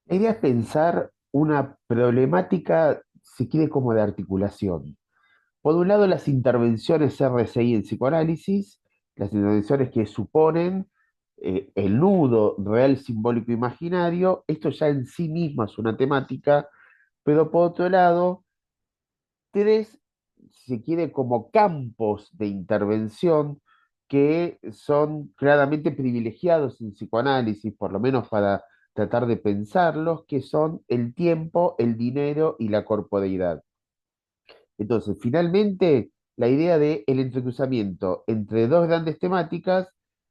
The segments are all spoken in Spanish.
La idea es pensar una problemática, si quiere, como de articulación. Por un lado, las intervenciones RCI en psicoanálisis, las intervenciones que suponen el nudo real, simbólico, imaginario, esto ya en sí mismo es una temática, pero por otro lado, tres, si se quiere, como campos de intervención que son claramente privilegiados en psicoanálisis, por lo menos para tratar de pensarlos, que son el tiempo, el dinero y la corporeidad. Entonces, finalmente, la idea de el entrecruzamiento entre dos grandes temáticas,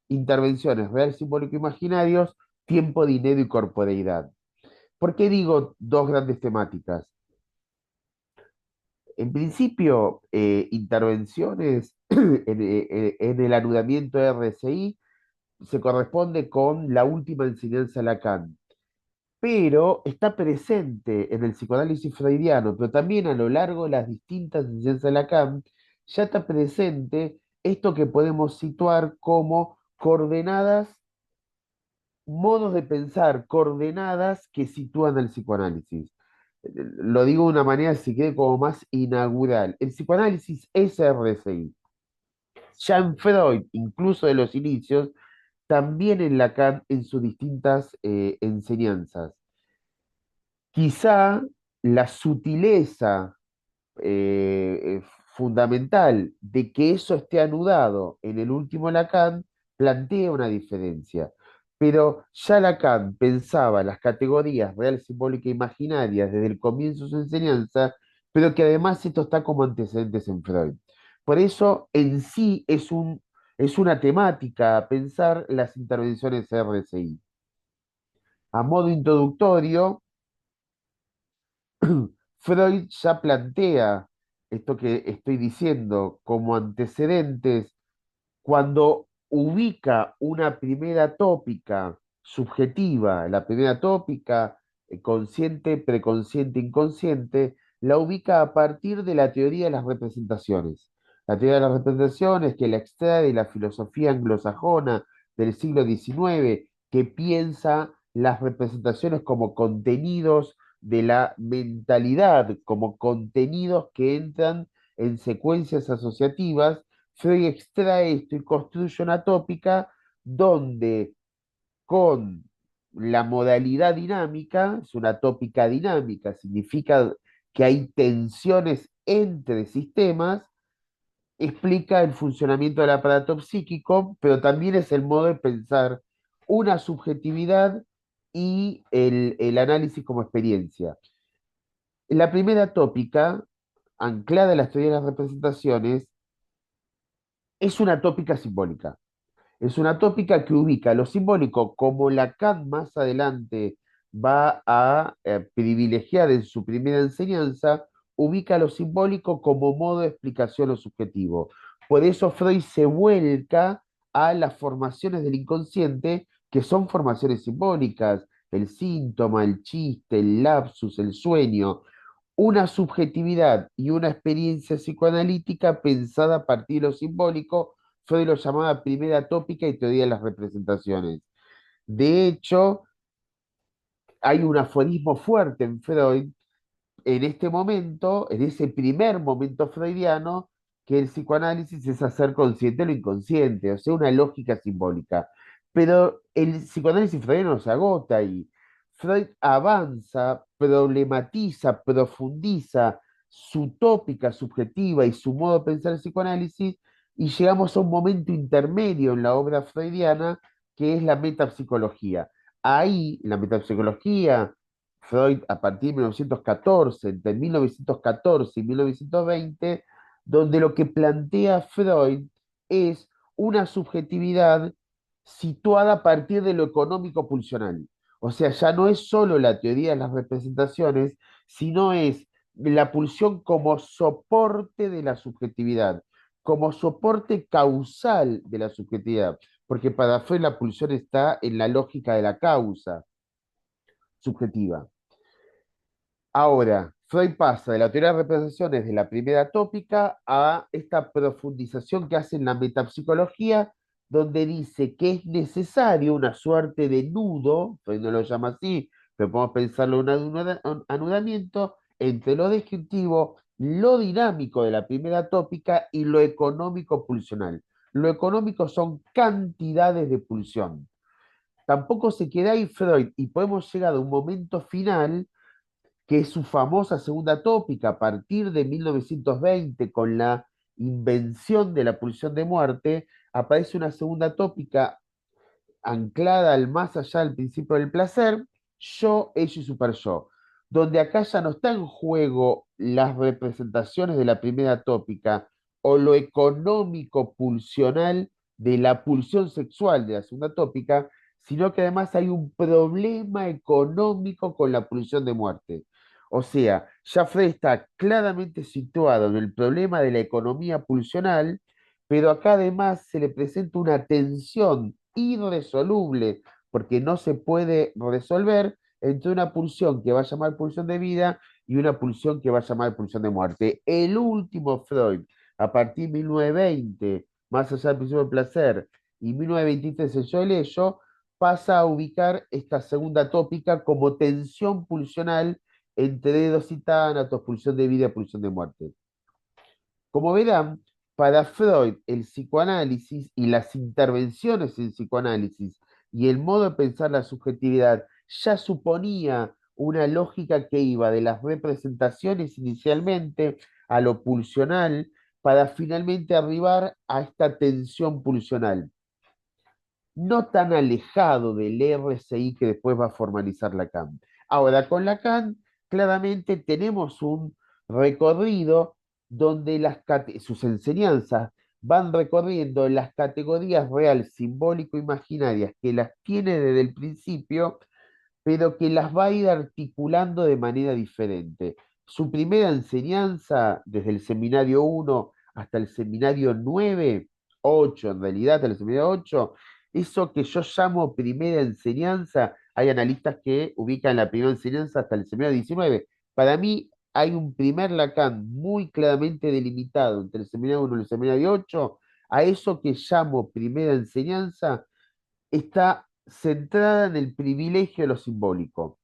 intervenciones real, simbólico, imaginarios, tiempo, dinero y corporeidad. ¿Por qué digo dos grandes temáticas? En principio, intervenciones en el anudamiento RSI se corresponde con la última enseñanza de Lacan, pero está presente en el psicoanálisis freudiano, pero también a lo largo de las distintas enseñanzas de Lacan, ya está presente esto que podemos situar como coordenadas, modos de pensar, coordenadas que sitúan al psicoanálisis. Lo digo de una manera, si quiere, como más inaugural. El psicoanálisis es RSI. Ya en Freud, incluso de los inicios, también en Lacan en sus distintas enseñanzas. Quizá la sutileza eh, fundamental de que eso esté anudado en el último Lacan plantea una diferencia. Pero ya Lacan pensaba las categorías real, simbólica e imaginarias desde el comienzo de su enseñanza, pero que además esto está como antecedentes en Freud. Por eso en sí es una temática pensar las intervenciones RSI. A modo introductorio, Freud ya plantea esto que estoy diciendo como antecedentes cuando ubica una primera tópica subjetiva, la primera tópica consciente, preconsciente, inconsciente, la ubica a partir de la teoría de las representaciones. La teoría de las representaciones que la extrae de la filosofía anglosajona del siglo XIX, que piensa las representaciones como contenidos de la mentalidad, como contenidos que entran en secuencias asociativas. Freud extrae esto y construye una tópica donde con la modalidad dinámica, es una tópica dinámica, significa que hay tensiones entre sistemas, explica el funcionamiento del aparato psíquico, pero también es el modo de pensar una subjetividad y el análisis como experiencia. La primera tópica, anclada en las teorías de las representaciones, es una tópica simbólica. Es una tópica que ubica lo simbólico como Lacan más adelante va a privilegiar en su primera enseñanza, ubica lo simbólico como modo de explicación lo subjetivo. Por eso Freud se vuelca a las formaciones del inconsciente, que son formaciones simbólicas, el síntoma, el chiste, el lapsus, el sueño, una subjetividad y una experiencia psicoanalítica pensada a partir de lo simbólico. Freud lo llamaba primera tópica y teoría de las representaciones. De hecho, hay un aforismo fuerte en Freud en este momento, en ese primer momento freudiano, que el psicoanálisis es hacer consciente lo inconsciente, o sea, una lógica simbólica. Pero el psicoanálisis freudiano no se agota ahí. Freud avanza, problematiza, profundiza su tópica subjetiva y su modo de pensar el psicoanálisis, y llegamos a un momento intermedio en la obra freudiana que es la metapsicología. Ahí, la metapsicología, Freud a partir de 1914, entre 1914 y 1920, donde lo que plantea Freud es una subjetividad situada a partir de lo económico pulsional. O sea, ya no es solo la teoría de las representaciones, sino es la pulsión como soporte de la subjetividad, como soporte causal de la subjetividad, porque para Freud la pulsión está en la lógica de la causa subjetiva. Ahora, Freud pasa de la teoría de representaciones de la primera tópica a esta profundización que hace en la metapsicología, donde dice que es necesario una suerte de nudo, Freud no lo llama así, pero podemos pensarlo en un anudamiento entre lo descriptivo, lo dinámico de la primera tópica y lo económico pulsional. Lo económico son cantidades de pulsión. Tampoco se queda ahí Freud y podemos llegar a un momento final que es su famosa segunda tópica a partir de 1920 con la invención de la pulsión de muerte, aparece una segunda tópica anclada al más allá del principio del placer, yo, ello y super yo, donde acá ya no está en juego las representaciones de la primera tópica o lo económico pulsional de la pulsión sexual de la segunda tópica, sino que además hay un problema económico con la pulsión de muerte. O sea, ya Freud está claramente situado en el problema de la economía pulsional, pero acá además se le presenta una tensión irresoluble, porque no se puede resolver entre una pulsión que va a llamar pulsión de vida y una pulsión que va a llamar pulsión de muerte. El último Freud, a partir de 1920, más allá del principio del placer, y 1923 el yo el ello, pasa a ubicar esta segunda tópica como tensión pulsional entre dos y tánatos, pulsión de vida y pulsión de muerte. Como verán, para Freud, el psicoanálisis y las intervenciones en psicoanálisis y el modo de pensar la subjetividad ya suponía una lógica que iba de las representaciones inicialmente a lo pulsional para finalmente arribar a esta tensión pulsional no tan alejado del RCI que después va a formalizar Lacan. Ahora, con Lacan, claramente tenemos un recorrido donde sus enseñanzas van recorriendo las categorías real, simbólico, imaginarias, que las tiene desde el principio, pero que las va a ir articulando de manera diferente. Su primera enseñanza, desde el seminario 1 hasta el seminario 9, 8 en realidad, hasta el seminario 8, eso que yo llamo primera enseñanza, hay analistas que ubican la primera enseñanza hasta el seminario 19. Para mí hay un primer Lacan muy claramente delimitado entre el seminario 1 y el seminario 8, a eso que llamo primera enseñanza está centrada en el privilegio de lo simbólico.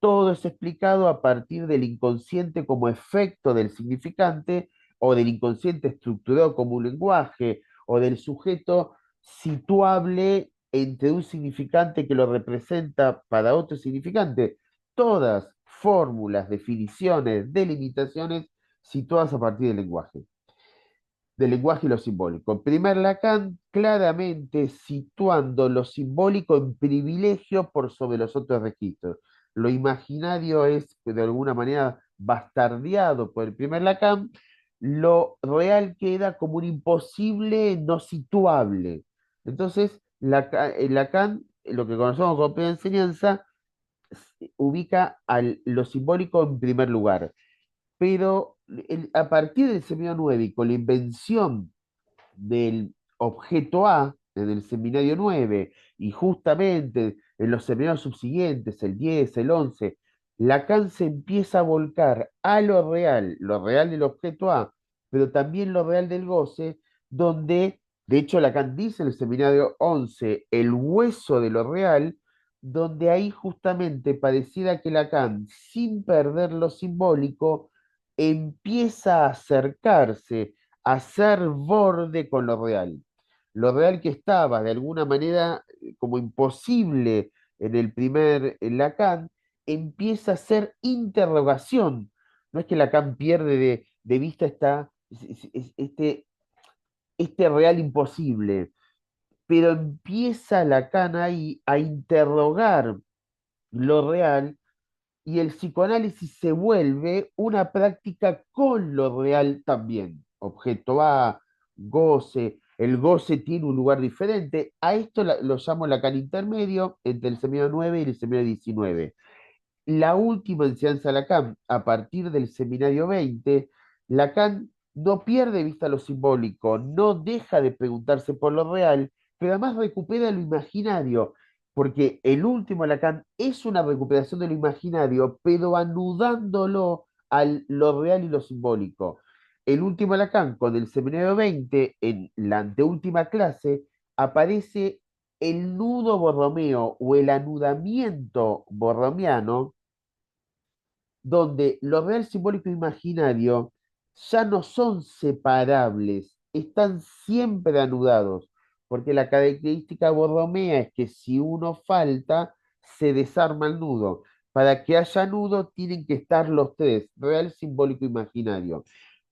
Todo es explicado a partir del inconsciente como efecto del significante o del inconsciente estructurado como un lenguaje o del sujeto situable entre un significante que lo representa para otro significante. Todas fórmulas, definiciones, delimitaciones situadas a partir del lenguaje y lo simbólico. Primer Lacan claramente situando lo simbólico en privilegio por sobre los otros registros. Lo imaginario es de alguna manera bastardeado por el primer Lacan, lo real queda como un imposible no situable. Entonces, Lacan, lo que conocemos como primera enseñanza, ubica lo simbólico en primer lugar. Pero a partir del seminario 9 y con la invención del objeto A en el seminario 9 y justamente en los seminarios subsiguientes, el 10 el 11 Lacan se empieza a volcar a lo real del objeto A, pero también lo real del goce, donde, de hecho, Lacan dice en el seminario 11 el hueso de lo real, donde ahí justamente pareciera que Lacan, sin perder lo simbólico, empieza a acercarse hacer borde con lo real. Lo real que estaba de alguna manera como imposible en el primer Lacan, empieza a ser interrogación. No es que Lacan pierde de vista este real imposible, pero empieza Lacan ahí a interrogar lo real y el psicoanálisis se vuelve una práctica con lo real también. Objeto A, goce, el goce tiene un lugar diferente. A esto lo llamo Lacan intermedio entre el seminario 9 y el seminario 19. La última enseñanza de Lacan, a partir del seminario 20, Lacan no pierde de vista lo simbólico, no deja de preguntarse por lo real, pero además recupera lo imaginario, porque el último Lacan es una recuperación de lo imaginario, pero anudándolo a lo real y lo simbólico. El último Lacan, con el seminario 20, en la anteúltima clase, aparece el nudo borromeo o el anudamiento borromeano, donde lo real, simbólico e imaginario ya no son separables, están siempre anudados, porque la característica borromea es que si uno falta, se desarma el nudo. Para que haya nudo, tienen que estar los tres, real, simbólico e imaginario.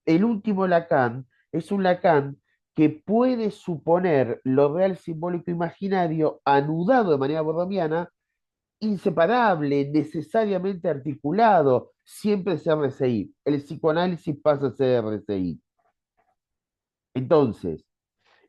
El último Lacan es un Lacan que puede suponer lo real, simbólico, imaginario, anudado de manera borromiana, inseparable, necesariamente articulado, siempre es RCI. El psicoanálisis pasa a ser RCI. Entonces,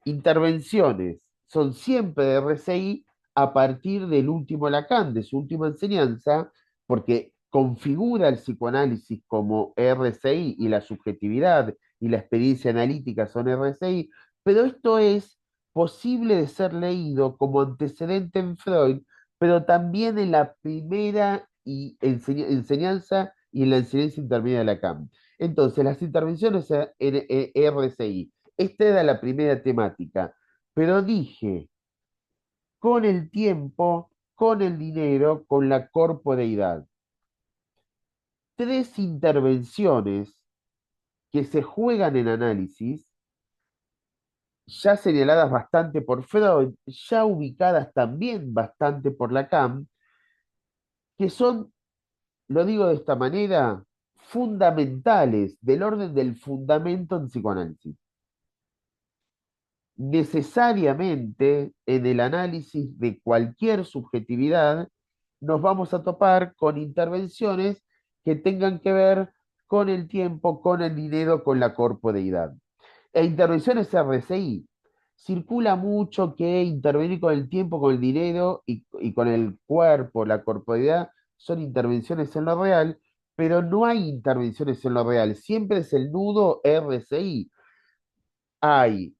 intervenciones son siempre de RCI a partir del último Lacan, de su última enseñanza, porque configura el psicoanálisis como RCI y la subjetividad y la experiencia analítica son RCI, pero esto es posible de ser leído como antecedente en Freud, pero también en la primera enseñanza y en la enseñanza intermedia de Lacan. Entonces, las intervenciones en RCI. Esta era la primera temática, pero dije, con el tiempo, con el dinero, con la corporeidad. Tres intervenciones que se juegan en análisis, ya señaladas bastante por Freud, ya ubicadas también bastante por Lacan, que son, lo digo de esta manera, fundamentales, del orden del fundamento en psicoanálisis. Necesariamente en el análisis de cualquier subjetividad nos vamos a topar con intervenciones que tengan que ver con el tiempo, con el dinero, con la corporeidad. E intervenciones RCI. Circula mucho que intervenir con el tiempo, con el dinero y con el cuerpo, la corporeidad, son intervenciones en lo real, pero no hay intervenciones en lo real. Siempre es el nudo RCI. Hay,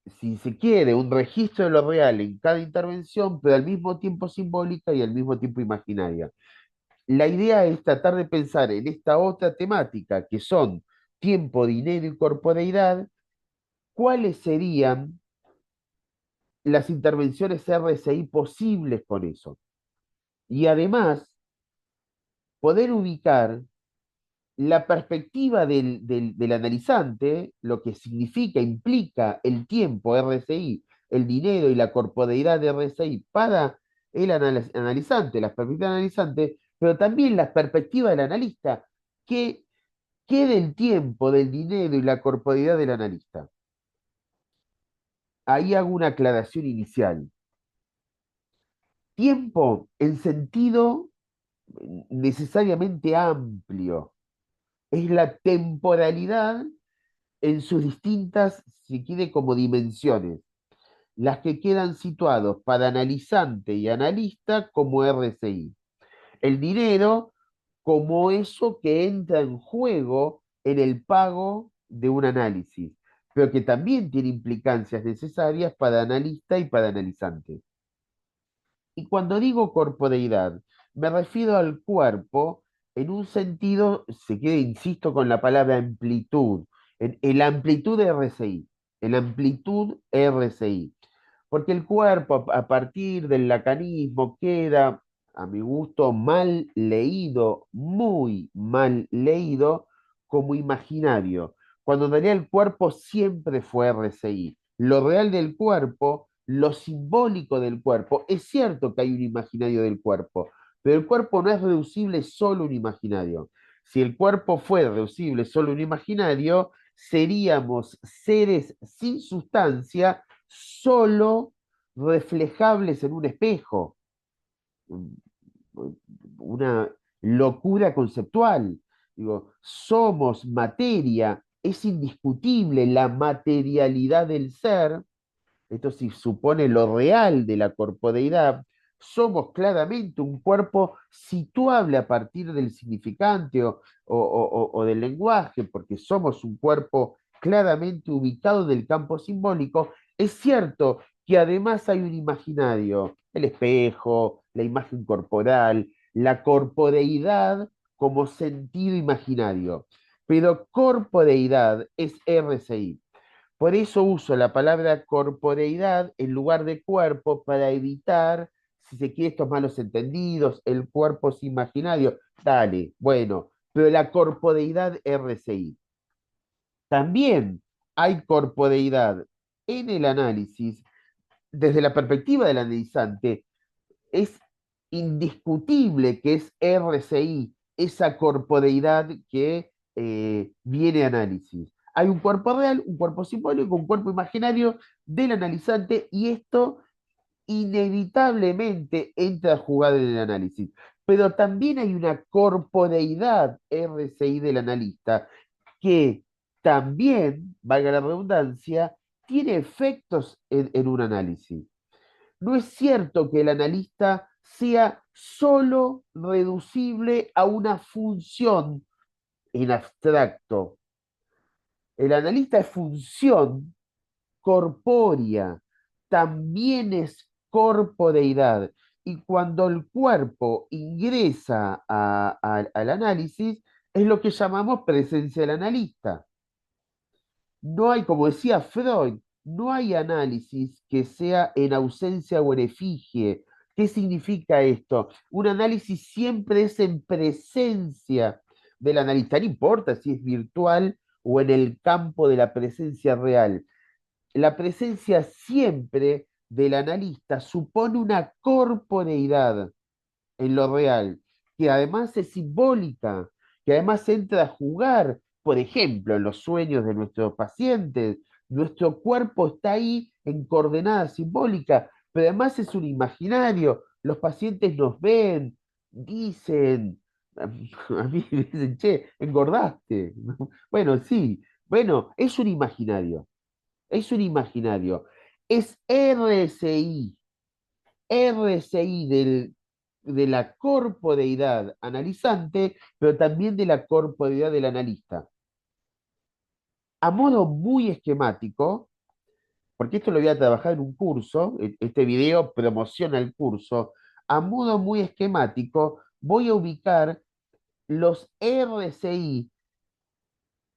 si se quiere, un registro de lo real en cada intervención, pero al mismo tiempo simbólica y al mismo tiempo imaginaria. La idea es tratar de pensar en esta otra temática, que son tiempo, dinero y corporeidad, cuáles serían las intervenciones RSI posibles con eso. Y además, poder ubicar la perspectiva del analizante, lo que significa, implica el tiempo RSI, el dinero y la corporeidad de RSI para el analizante, la perspectiva del analizante, pero también la perspectiva del analista, que quede el tiempo del dinero y la corporeidad del analista. Ahí hago una aclaración inicial. Tiempo en sentido necesariamente amplio. Es la temporalidad en sus distintas, si quiere, como dimensiones, las que quedan situados para analizante y analista como RCI. El dinero como eso que entra en juego en el pago de un análisis, pero que también tiene implicancias necesarias para analista y para analizante. Y cuando digo corporeidad, me refiero al cuerpo en un sentido, se quiere, insisto con la palabra amplitud, en la amplitud de RCI, en la amplitud RCI. Porque el cuerpo, a partir del lacanismo, queda, a mi gusto, mal leído, muy mal leído, como imaginario, cuando en realidad el cuerpo siempre fue RCI. Lo real del cuerpo, lo simbólico del cuerpo, es cierto que hay un imaginario del cuerpo, pero el cuerpo no es reducible solo a un imaginario. Si el cuerpo fuera reducible solo a un imaginario, seríamos seres sin sustancia, solo reflejables en un espejo. Una locura conceptual. Digo, somos materia, es indiscutible la materialidad del ser, esto sí supone lo real de la corporeidad, somos claramente un cuerpo situable a partir del significante o del lenguaje, porque somos un cuerpo claramente ubicado en el campo simbólico. Es cierto que además hay un imaginario, el espejo, la imagen corporal, la corporeidad como sentido imaginario, pero corporeidad es RCI. Por eso uso la palabra corporeidad en lugar de cuerpo para evitar, si se quiere, estos malos entendidos, el cuerpo es imaginario. Dale, bueno, pero la corporeidad RCI. También hay corporeidad en el análisis desde la perspectiva del analizante. Es indiscutible que es RCI, esa corporeidad que viene a análisis. Hay un cuerpo real, un cuerpo simbólico, un cuerpo imaginario del analizante y esto inevitablemente entra a jugar en el análisis. Pero también hay una corporeidad RCI del analista que también, valga la redundancia, tiene efectos en un análisis. No es cierto que el analista sea solo reducible a una función en abstracto. El analista es función corpórea, también es corporeidad. Y cuando el cuerpo ingresa al análisis, es lo que llamamos presencia del analista. No hay, como decía Freud, no hay análisis que sea en ausencia o en efigie. ¿Qué significa esto? Un análisis siempre es en presencia del analista, no importa si es virtual o en el campo de la presencia real. La presencia siempre del analista supone una corporeidad en lo real, que además es simbólica, que además entra a jugar, por ejemplo, en los sueños de nuestros pacientes. Nuestro cuerpo está ahí en coordenada simbólica, pero además es un imaginario. Los pacientes nos ven, dicen, a mí me dicen, che, engordaste. Bueno, sí, bueno, es un imaginario, es un imaginario. Es RSI, RSI de la corporeidad analizante, pero también de la corporeidad del analista. A modo muy esquemático, porque esto lo voy a trabajar en un curso, este video promociona el curso, a modo muy esquemático voy a ubicar los RSI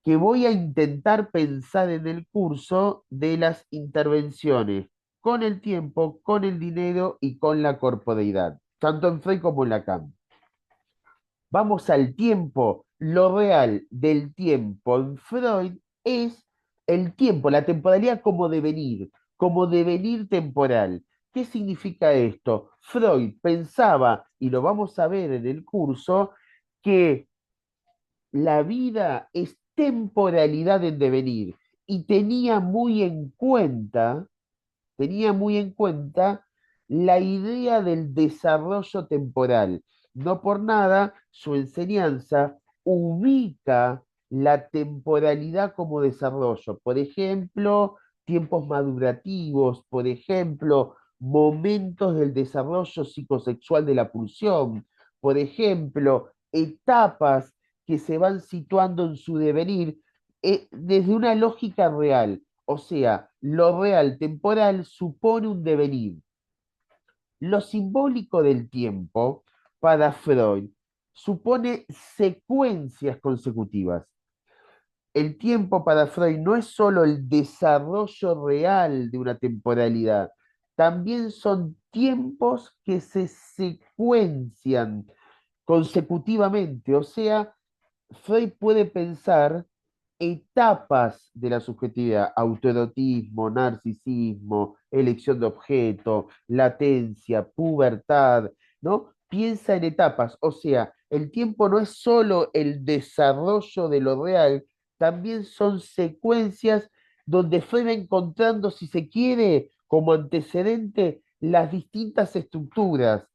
que voy a intentar pensar en el curso de las intervenciones con el tiempo, con el dinero y con la corporeidad, tanto en Freud como en Lacan. Vamos al tiempo. Lo real del tiempo en Freud es el tiempo, la temporalidad como devenir temporal. ¿Qué significa esto? Freud pensaba, y lo vamos a ver en el curso, que la vida es temporalidad en devenir y tenía muy en cuenta la idea del desarrollo temporal. No por nada, su enseñanza ubica la temporalidad como desarrollo. Por ejemplo, tiempos madurativos, por ejemplo, momentos del desarrollo psicosexual de la pulsión, por ejemplo, etapas que se van situando en su devenir desde una lógica real. O sea, lo real temporal supone un devenir. Lo simbólico del tiempo, para Freud, supone secuencias consecutivas. El tiempo para Freud no es solo el desarrollo real de una temporalidad, también son tiempos que se secuencian consecutivamente. O sea, Freud puede pensar etapas de la subjetividad, autoerotismo, narcisismo, elección de objeto, latencia, pubertad, ¿no? Piensa en etapas, o sea, el tiempo no es solo el desarrollo de lo real, también son secuencias donde Freud va encontrando, si se quiere, como antecedente, las distintas estructuras,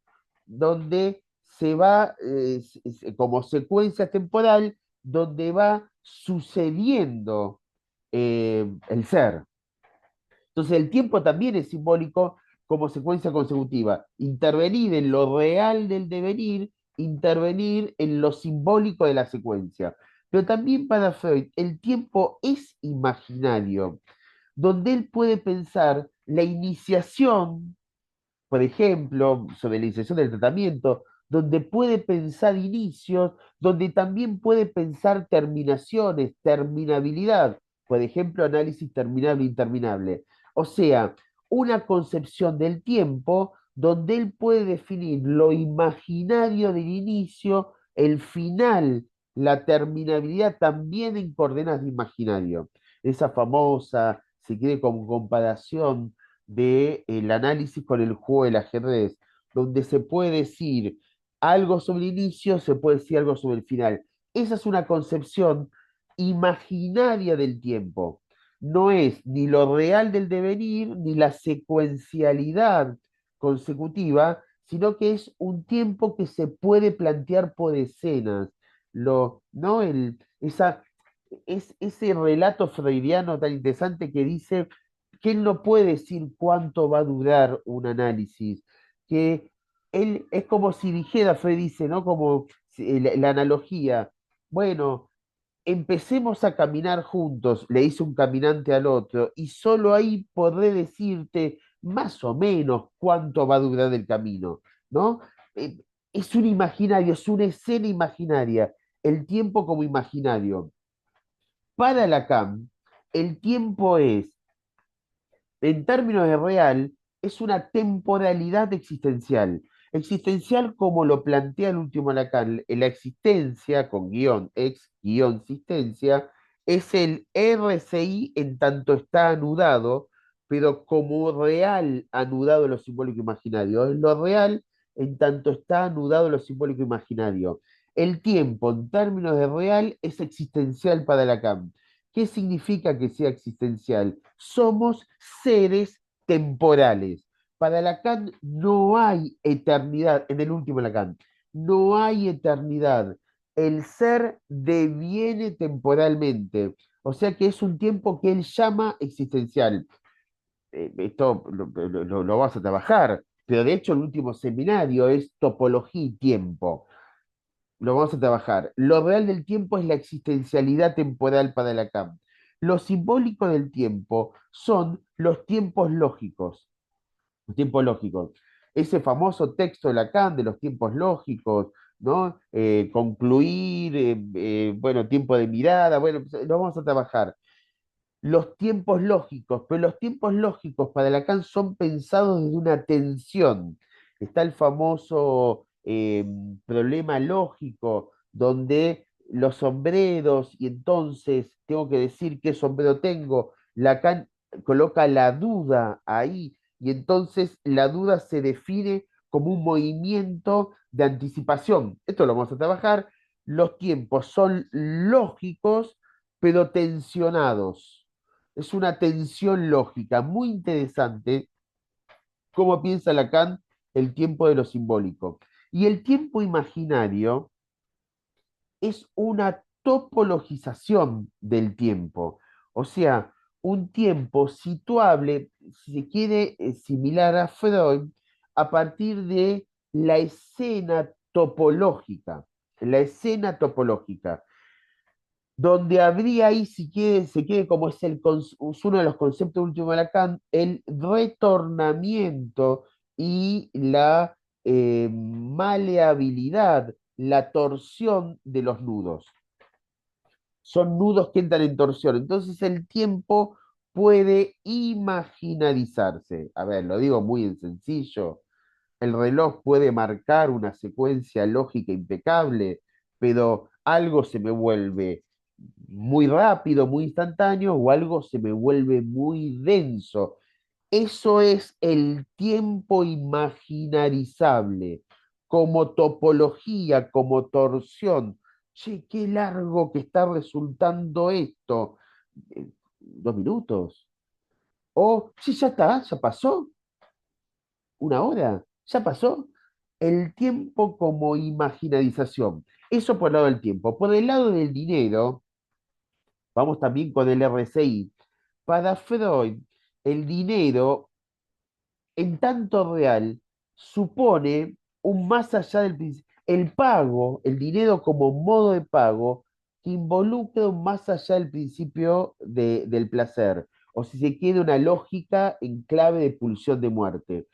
donde se va como secuencia temporal donde va sucediendo el ser. Entonces el tiempo también es simbólico como secuencia consecutiva. Intervenir en lo real del devenir, intervenir en lo simbólico de la secuencia. Pero también para Freud el tiempo es imaginario, donde él puede pensar la iniciación, por ejemplo, sobre la iniciación del tratamiento, donde puede pensar inicios, donde también puede pensar terminaciones, terminabilidad. por ejemplo, análisis terminable e interminable. O sea, una concepción del tiempo donde él puede definir lo imaginario del inicio, el final, la terminabilidad también en coordenadas de imaginario. Esa famosa, si quiere, como comparación del análisis con el juego del ajedrez, donde se puede decir algo sobre el inicio, se puede decir algo sobre el final. Esa es una concepción imaginaria del tiempo. No es ni lo real del devenir, ni la secuencialidad consecutiva, sino que es un tiempo que se puede plantear por escenas. ¿No? Ese relato freudiano tan interesante que dice que él no puede decir cuánto va a durar un análisis, que él es como si dijera, Freud dice, ¿no? Como la analogía, bueno, empecemos a caminar juntos, le dice un caminante al otro, y solo ahí podré decirte más o menos cuánto va a durar el camino, ¿no? Eh, es un imaginario, es una escena imaginaria, el tiempo como imaginario. Para Lacan, el tiempo es en términos de real, es una temporalidad existencial. Existencial como lo plantea el último Lacan, la existencia con guión, ex guión existencia, es el RCI en tanto está anudado, pero como real anudado en lo simbólico imaginario. Es lo real en tanto está anudado en lo simbólico imaginario. El tiempo en términos de real es existencial para Lacan. ¿Qué significa que sea existencial? Somos seres temporales. Para Lacan no hay eternidad, en el último Lacan, no hay eternidad. El ser deviene temporalmente, o sea que es un tiempo que él llama existencial. Esto lo vas a trabajar, pero de hecho el último seminario es topología y tiempo. Lo vamos a trabajar. Lo real del tiempo es la existencialidad temporal para Lacan. Lo simbólico del tiempo son los tiempos lógicos. Los tiempos lógicos. Ese famoso texto de Lacan de los tiempos lógicos, ¿no? Concluir, bueno, tiempo de mirada, bueno, pues, lo vamos a trabajar los tiempos lógicos, pero los tiempos lógicos para Lacan son pensados desde una tensión. Está el famoso problema lógico, donde los sombreros, y entonces tengo que decir qué sombrero tengo. Lacan coloca la duda ahí, y entonces la duda se define como un movimiento de anticipación. Esto lo vamos a trabajar. Los tiempos son lógicos, pero tensionados. Es una tensión lógica muy interesante cómo piensa Lacan el tiempo de lo simbólico. Y el tiempo imaginario es una topologización del tiempo, o sea, un tiempo situable, si se quiere, similar a Freud, a partir de la escena topológica, la escena topológica donde habría ahí, si quiere, se quiere como es uno de los conceptos últimos de Lacan, el retornamiento y la maleabilidad, la torsión de los nudos. Son nudos que entran en torsión. Entonces el tiempo puede imaginarizarse. A ver, lo digo muy en sencillo. El reloj puede marcar una secuencia lógica impecable, pero algo se me vuelve muy rápido, muy instantáneo, o algo se me vuelve muy denso. Eso es el tiempo imaginarizable, como topología, como torsión. Che, qué largo que está resultando esto. 2 minutos. O, sí, ya está, ya pasó. 1 hora, ya pasó. El tiempo como imaginarización. Eso por el lado del tiempo. Por el lado del dinero, vamos también con el RCI. Para Freud, el dinero, en tanto real, supone un más allá del principio. El pago, el dinero como modo de pago, que involucra un más allá del principio del placer. O si se quiere, una lógica en clave de pulsión de muerte.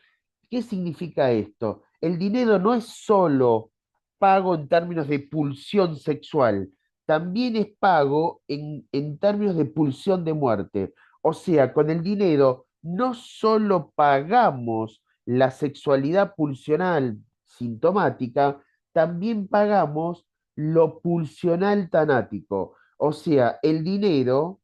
¿Qué significa esto? El dinero no es solo pago en términos de pulsión sexual, también es pago en términos de pulsión de muerte. O sea, con el dinero no solo pagamos la sexualidad pulsional sintomática, también pagamos lo pulsional tanático. O sea, el dinero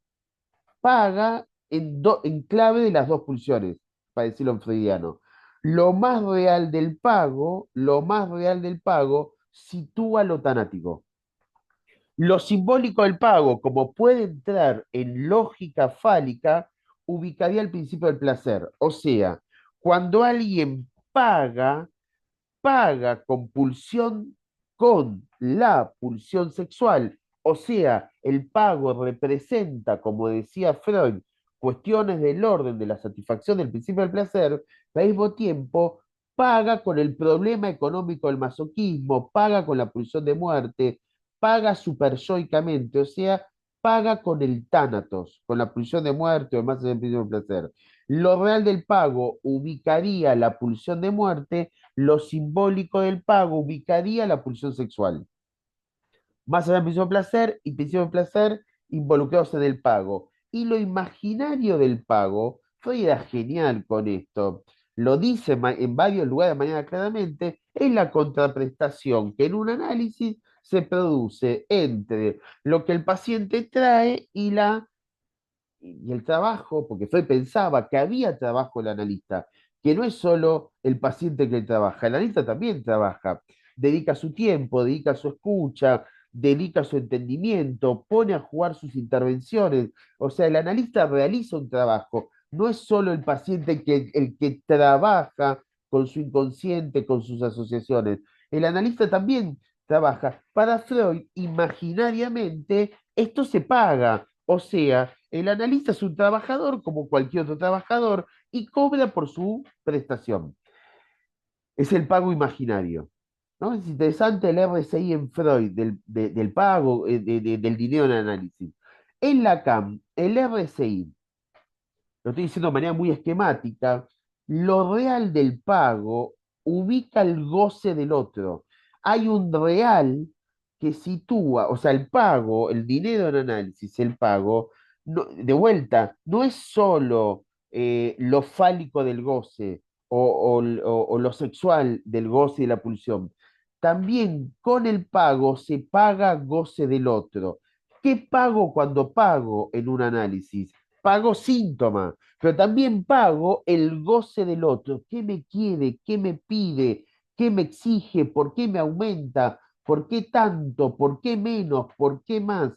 paga en clave de las dos pulsiones, para decirlo en freudiano. Lo más real del pago sitúa lo tanático. Lo simbólico del pago, como puede entrar en lógica fálica, ubicaría el principio del placer. O sea, cuando alguien paga con la pulsión sexual. O sea, el pago representa, como decía Freud, cuestiones del orden de la satisfacción del principio del placer, pero al mismo tiempo paga con el problema económico del masoquismo, paga con la pulsión de muerte, paga superyoicamente, o sea, paga con el tánatos, con la pulsión de muerte o más del principio del placer. Lo real del pago ubicaría la pulsión de muerte, lo simbólico del pago ubicaría la pulsión sexual. Más allá del principio de placer y principio de placer involucrados en el pago. Y lo imaginario del pago, Freud era genial con esto. Lo dice en varios lugares de manera claramente, es la contraprestación que en un análisis se produce entre lo que el paciente trae y el trabajo, porque Freud pensaba que había trabajo el analista, que no es solo el paciente que trabaja, el analista también trabaja, dedica su tiempo, dedica su escucha, dedica su entendimiento, pone a jugar sus intervenciones, o sea, el analista realiza un trabajo, no es solo el paciente el que trabaja con su inconsciente, con sus asociaciones, el analista también trabaja. Para Freud, imaginariamente, esto se paga, o sea, el analista es un trabajador como cualquier otro trabajador y cobra por su prestación. Es el pago imaginario. ¿No? Es interesante el RSI en Freud, del pago, del dinero en análisis. En Lacan, el RSI, lo estoy diciendo de manera muy esquemática, lo real del pago ubica el goce del otro. Hay un real que sitúa, o sea, el pago, el dinero en análisis, el pago, de vuelta, no es solo lo fálico del goce o lo sexual del goce y la pulsión. También con el pago se paga goce del otro. ¿Qué pago cuando pago en un análisis? Pago síntoma, pero también pago el goce del otro. ¿Qué me quiere? ¿Qué me pide? ¿Qué me exige? ¿Por qué me aumenta? ¿Por qué tanto? ¿Por qué menos? ¿Por qué más?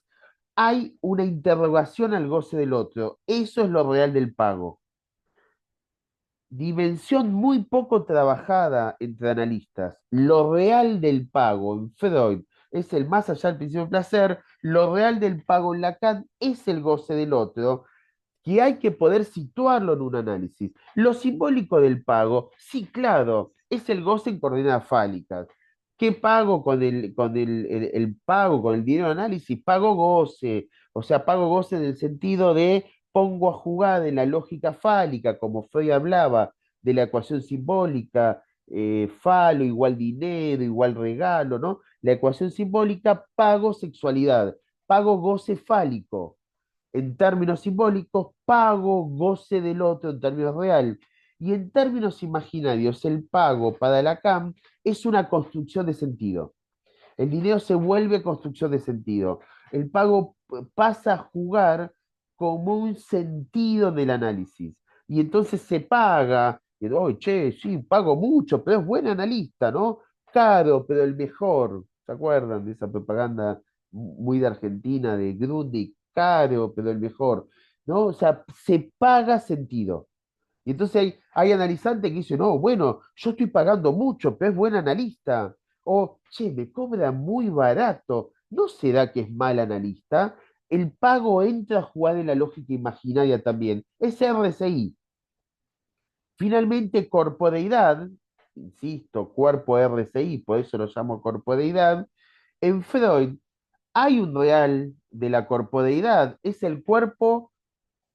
Hay una interrogación al goce del otro. Eso es lo real del pago. Dimensión muy poco trabajada entre analistas. Lo real del pago en Freud es el más allá del principio de placer. Lo real del pago en Lacan es el goce del otro, que hay que poder situarlo en un análisis. Lo simbólico del pago, sí, claro, es el goce en coordenadas fálicas. ¿Qué pago con el pago, con el dinero de análisis? Pago goce, o sea, pago goce en el sentido de pongo a jugar en la lógica fálica, como Freud hablaba, de la ecuación simbólica, falo igual dinero, igual regalo, ¿no? La ecuación simbólica, pago sexualidad, pago goce fálico en términos simbólicos, pago, goce del otro en términos real. Y en términos imaginarios, el pago para Lacan es una construcción de sentido. El dinero se vuelve construcción de sentido. El pago pasa a jugar como un sentido del análisis. Y entonces se paga, y, oh, che, sí, pago mucho, pero es buen analista, ¿no? Caro, pero el mejor. ¿Se acuerdan de esa propaganda muy de Argentina de Grundig? Caro, pero el mejor, ¿no? O sea, se paga sentido. Y entonces hay analizantes que dicen, no, bueno, yo estoy pagando mucho, pero es buen analista. O, che, me cobra muy barato. ¿No será que es mal analista? El pago entra a jugar en la lógica imaginaria también. Es RSI. Finalmente, corporeidad, insisto, cuerpo RSI, por eso lo llamo corporeidad. En Freud hay un real de la corporeidad, es el cuerpo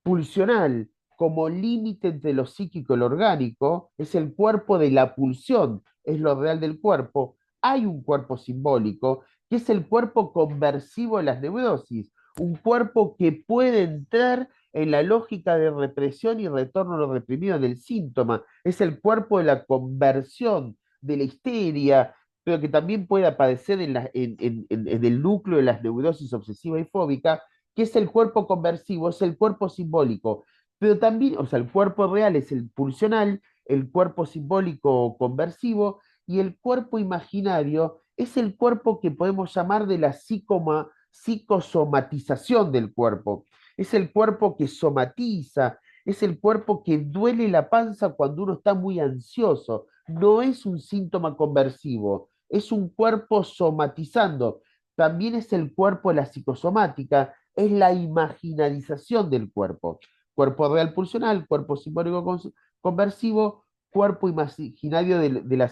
pulsional como límite entre lo psíquico y lo orgánico, es el cuerpo de la pulsión, es lo real del cuerpo. Hay un cuerpo simbólico que es el cuerpo conversivo de las neurosis, un cuerpo que puede entrar en la lógica de represión y retorno a lo reprimido del síntoma, es el cuerpo de la conversión, de la histeria, pero que también puede aparecer en el núcleo de las neurosis obsesiva y fóbica, que es el cuerpo conversivo, es el cuerpo simbólico, pero también, o sea, el cuerpo real es el pulsional, el cuerpo simbólico conversivo, y el cuerpo imaginario es el cuerpo que podemos llamar de la psicosomatización del cuerpo. Es el cuerpo que somatiza, es el cuerpo que duele la panza cuando uno está muy ansioso. No es un síntoma conversivo, es un cuerpo somatizando. También es el cuerpo de la psicosomática, es la imaginarización del cuerpo. Cuerpo real pulsional, cuerpo simbólico conversivo, cuerpo imaginario de la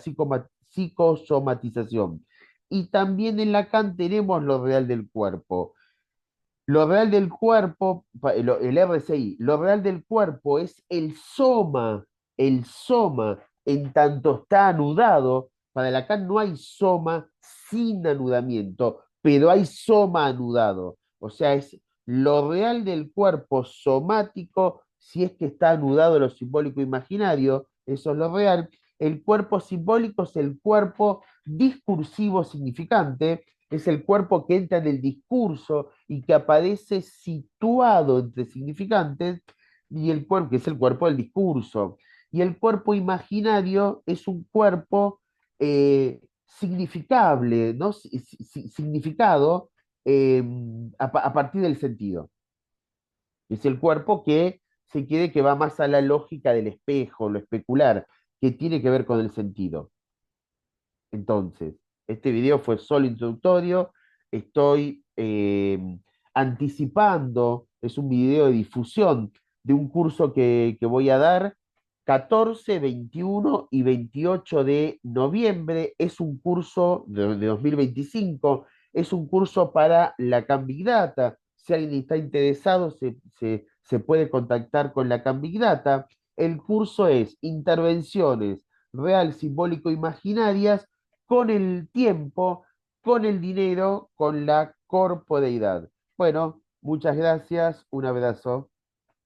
psicosomatización. Y también en Lacan tenemos lo real del cuerpo. Lo real del cuerpo, el RCI, lo real del cuerpo es el soma, en tanto está anudado. Para Lacan no hay soma sin anudamiento, pero hay soma anudado. O sea, es lo real del cuerpo somático, si es que está anudado lo simbólico imaginario, eso es lo real. El cuerpo simbólico es el cuerpo discursivo significante, es el cuerpo que entra en el discurso y que aparece situado entre significantes, y el cuerpo, que es el cuerpo del discurso. Y el cuerpo imaginario es un cuerpo significable, ¿no? Significado eh, a partir del sentido. Es el cuerpo que se quiere que va más a la lógica del espejo, lo especular, que tiene que ver con el sentido. Entonces, este video fue solo introductorio. Estoy anticipando, es un video de difusión de un curso que voy a dar 14, 21 y 28 de noviembre. Es un curso de 2025, es un curso para la Cambigdata. Si alguien está interesado, se puede contactar con la Cambigdata. El curso es Intervenciones real, simbólico, imaginarias con el tiempo, con el dinero, con la corporeidad. Bueno, muchas gracias, un abrazo.